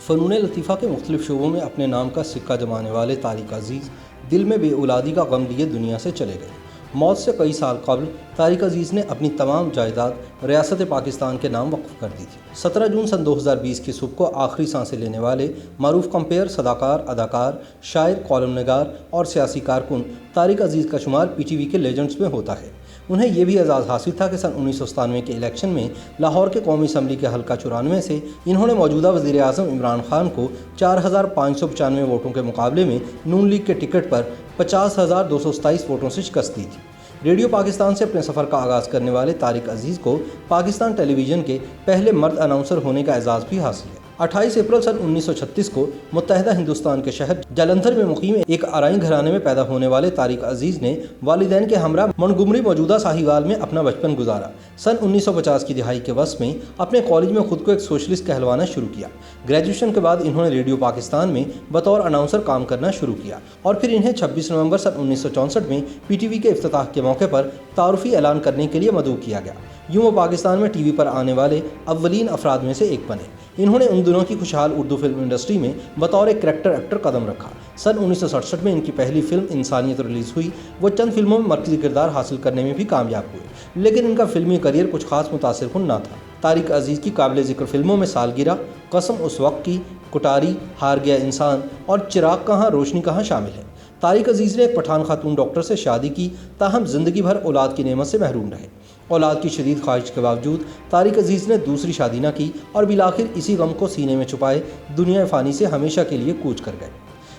فنون لطیفہ کے مختلف شعبوں میں اپنے نام کا سکہ جمانے والے طارق عزیز دل میں بے اولادی کا غم لیے دنیا سے چلے گئے۔ موت سے کئی سال قبل طارق عزیز نے اپنی تمام جائیداد ریاست پاکستان کے نام وقف کر دی تھی۔ 17 جون سن 2020 کی صبح کو آخری سانسیں لینے والے معروف کمپیئر، صداکار، اداکار، شاعر، کالم نگار اور سیاسی کارکن طارق عزیز کا شمار پی ٹی وی کے لیجنڈز میں ہوتا ہے۔ انہیں یہ بھی اعزاز حاصل تھا کہ سن 1997 کے الیکشن میں لاہور کے قومی اسمبلی کے حلقہ 94 سے انہوں نے موجودہ وزیر اعظم عمران خان کو 4595 ووٹوں کے مقابلے میں نون لیگ کے ٹکٹ پر 50,227 ووٹوں سے شکست دی تھی۔ ریڈیو پاکستان سے اپنے سفر کا آغاز کرنے والے طارق عزیز کو پاکستان ٹیلی ویژن کے پہلے مرد اناؤنسر ہونے کا اعزاز بھی حاصل ہے۔ 28 اپریل سن 1936 کو متحدہ ہندوستان کے شہر جلندھر میں مقیم ایک آرائیں گھرانے میں پیدا ہونے والے طارق عزیز نے والدین کے ہمراہ منٹگومری موجودہ ساہیوال میں اپنا بچپن گزارا۔ سن 1950 کی دہائی کے وسط میں اپنے کالج میں خود کو ایک سوشلسٹ کہلوانا شروع کیا۔ گریجویشن کے بعد انہوں نے ریڈیو پاکستان میں بطور اناؤنسر کام کرنا شروع کیا اور پھر انہیں 26 نومبر سن 1964 میں پی ٹی وی کے افتتاح کے موقع پر تعارفی اعلان کرنے کے لیے مدعو کیا گیا۔ یوں وہ پاکستان میں ٹی وی پر آنے والے اولین افراد میں سے ایک بنے۔ انہوں نے ان دنوں کی خوشحال اردو فلم انڈسٹری میں بطور ایک کریکٹر ایکٹر قدم رکھا۔ سن 1967 میں ان کی پہلی فلم انسانیت ریلیز ہوئی۔ وہ چند فلموں میں مرکزی کردار حاصل کرنے میں بھی کامیاب ہوئے، لیکن ان کا فلمی کریئر کچھ خاص متاثر کن نہ تھا۔ طارق عزیز کی قابل ذکر فلموں میں سالگرہ، قسم اس وقت کی، کٹاری، ہار گیا انسان اور چراغ کہاں روشنی کہاں شامل ہیں۔ طارق عزیز نے ایک پٹھان خاتون ڈاکٹر سے شادی کی، تاہم زندگی بھر اولاد کی نعمت سے محروم رہے۔ اولاد کی شدید خواہش کے باوجود طارق عزیز نے دوسری شادی نہ کی اور بالآخر اسی غم کو سینے میں چھپائے دنیا فانی سے ہمیشہ کے لیے کوچ کر گئے۔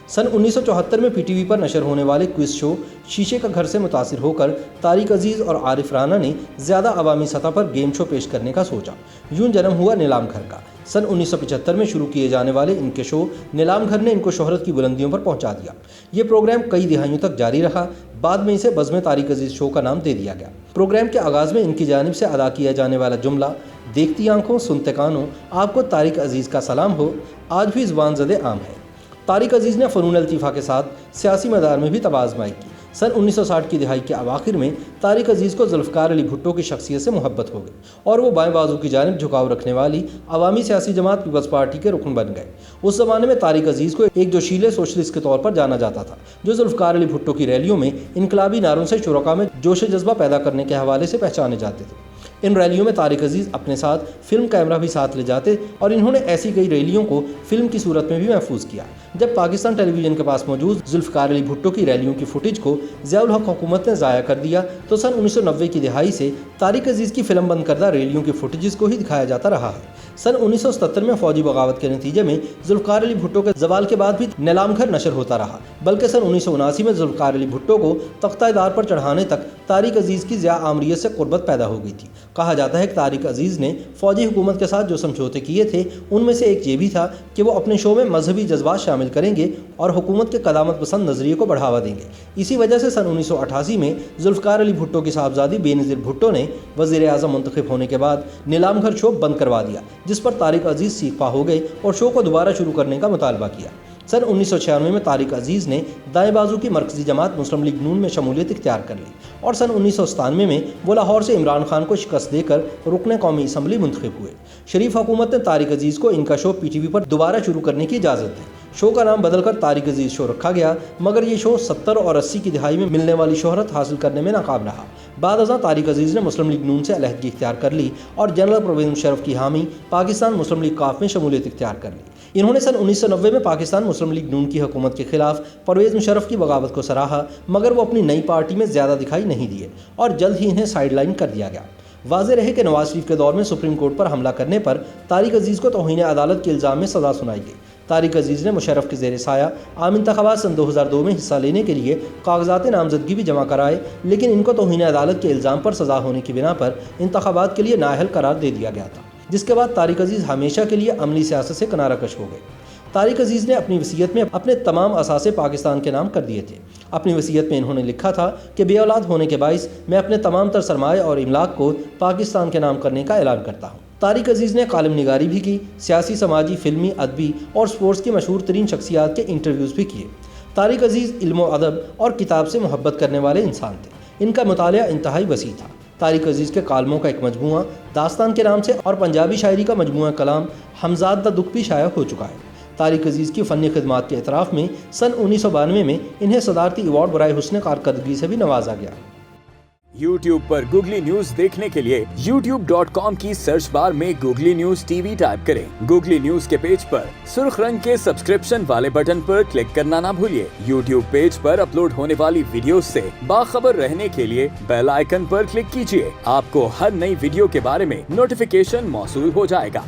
سن 1974 میں پی ٹی وی پر نشر ہونے والے کوئز شو شیشے کا گھر سے متاثر ہو کر طارق عزیز اور عارف رانا نے زیادہ عوامی سطح پر گیم شو پیش کرنے کا سوچا۔ یوں جنم ہوا نیلام گھر کا۔ سن 1975 میں شروع کیے جانے والے ان کے شو نیلام گھر نے ان کو شہرت کی بلندیوں پر پہنچا دیا۔ یہ پروگرام کئی دہائیوں تک جاری رہا۔ بعد میں اسے بزم طارق عزیز شو کا نام دے دیا گیا۔ پروگرام کے آغاز میں ان کی جانب سے ادا کیا جانے والا جملہ دیکھتی آنکھوں سنتے کانوں آپ کو طارق عزیز کا سلام ہو آج بھی زبان زدے عام ہے۔ طارق عزیز نے فنون لطیفہ کے ساتھ سیاسی میدان میں بھی طب آزمائی کی۔ سن 1960 کی دہائی کے اواخر میں طارق عزیز کو ذوالفقار علی بھٹو کی شخصیت سے محبت ہو گئی اور وہ بائیں بازو کی جانب جھکاؤ رکھنے والی عوامی سیاسی جماعت پیپلز پارٹی کے رکن بن گئے۔ اس زمانے میں طارق عزیز کو ایک جوشیلے سوشلسٹ کے طور پر جانا جاتا تھا، جو ذوالفقار علی بھٹو کی ریلیوں میں انقلابی نعروں سے شرکاء میں جوش جذبہ پیدا کرنے کے حوالے سے پہچانے جاتے تھے۔ ان ریلیوں میں طارق عزیز اپنے ساتھ فلم کیمرہ بھی ساتھ لے جاتے اور انہوں نے ایسی کئی ریلیوں کو فلم کی صورت میں بھی محفوظ کیا۔ جب پاکستان ٹیلی ویژن کے پاس موجود ذوالفقار علی بھٹو کی ریلیوں کی فوٹیج کو ضیاء الحق حکومت نے ضائع کر دیا تو سن 1990 کی دہائی سے طارق عزیز کی فلم بند کردہ ریلیوں کی فوٹیجز کو ہی دکھایا جاتا رہا ہے۔ سن 1977 میں فوجی بغاوت کے نتیجے میں ذوالفقار علی بھٹو کے زوال کے بعد بھی نیلام گھر نشر ہوتا رہا، بلکہ سن 1979 میں ذوالفقار علی بھٹو کو تختہ دار پر چڑھانے تک طارق عزیز کی ضیاء آمریت سے قربت پیدا ہو گئی تھی۔ کہا جاتا ہے کہ طارق عزیز نے فوجی حکومت کے ساتھ جو سمجھوتے کیے تھے ان میں سے ایک یہ بھی تھا کہ وہ اپنے شو میں مذہبی جذبات شامل کریں گے اور حکومت کے قدامت پسند نظریے کو بڑھاوا دیں گے۔ اسی وجہ سے سن 1988 میں ذوالفقار علی بھٹو کی صاحبزادی بے نظیر بھٹو نے وزیر اعظم منتخب ہونے کے بعد نیلام گھر شو بند کروا دیا، جس پر طارق عزیز سیخ پا ہو گئے اور شو کو دوبارہ شروع کرنے کا مطالبہ کیا۔ سن 1996 میں طارق عزیز نے دائیں بازو کی مرکزی جماعت مسلم لیگ نون میں شمولیت اختیار کر لی اور سن 1997 میں وہ لاہور سے عمران خان کو شکست دے کر رکن قومی اسمبلی منتخب ہوئے۔ شریف حکومت نے طارق عزیز کو ان کا شو پی ٹی وی پر دوبارہ شروع کرنے کی اجازت دی۔ شو کا نام بدل کر طارق عزیز شو رکھا گیا، مگر یہ شو 70 اور 80 کی دہائی میں ملنے والی شہرت حاصل کرنے میں ناکام رہا۔ بعد ازاں طارق عزیز نے مسلم لیگ نون سے علیحدگی اختیار کر لی اور جنرل پرویز مشرف کی حامی پاکستان مسلم لیگ کاف میں شمولیت اختیار کر لی۔ انہوں نے سن 1990 میں پاکستان مسلم لیگ نون کی حکومت کے خلاف پرویز مشرف کی بغاوت کو سراہا، مگر وہ اپنی نئی پارٹی میں زیادہ دکھائی نہیں دیے اور جلد ہی انہیں سائیڈ لائن کر دیا گیا۔ واضح رہے کہ نواز شریف کے دور میں سپریم کورٹ پر حملہ کرنے پر طارق عزیز کو توہین عدالت کے الزام میں سزا سنائی گئی۔ طارق عزیز نے مشرف کے زیر سایہ عام انتخابات سن 2002 میں حصہ لینے کے لیے کاغذات نامزدگی بھی جمع کرائے، لیکن ان کو توہین عدالت کے الزام پر سزا ہونے کی بنا پر انتخابات کے لیے نااہل قرار دے دیا گیا تھا، جس کے بعد طارق عزیز ہمیشہ کے لیے عملی سیاست سے کنارہ کش ہو گئے۔ طارق عزیز نے اپنی وصیت میں اپنے تمام اثاثے پاکستان کے نام کر دیے تھے۔ اپنی وصیت میں انہوں نے لکھا تھا کہ بے اولاد ہونے کے باعث میں اپنے تمام تر سرمایہ اور املاک کو پاکستان کے نام کرنے کا اعلان کرتا ہوں۔ طارق عزیز نے کالم نگاری بھی کی، سیاسی، سماجی، فلمی، ادبی اور سپورٹس کی مشہور ترین شخصیات کے انٹرویوز بھی کیے۔ طارق عزیز علم و ادب اور کتاب سے محبت کرنے والے انسان تھے۔ ان کا مطالعہ انتہائی وسیع تھا۔ طارق عزیز کے کالموں کا ایک مجموعہ داستان کے نام سے اور پنجابی شاعری کا مجموعہ کلام ہمزاد دا دکھ بھی شائع ہو چکا ہے۔ طارق عزیز کی فنی خدمات کے اعتراف میں سن 1992 میں انہیں صدارتی ایوارڈ برائے حسن کارکردگی سے بھی نوازا گیا۔ YouTube پر گوگلی نیوز دیکھنے کے لیے youtube.com کی سرچ بار میں googly news T V type کریں۔ گوگلی نیوز کے پیج پر سرخ رنگ کے سبسکرپشن والے بٹن پر کلک کرنا نہ بھولیے۔ YouTube پیج پر اپلوڈ ہونے والی ویڈیوز سے باخبر رہنے کے لیے بیل آئیکن پر کلک کیجیے۔ آپ کو ہر نئی ویڈیو کے بارے میں نوٹیفیکیشن موصول ہو جائے گا۔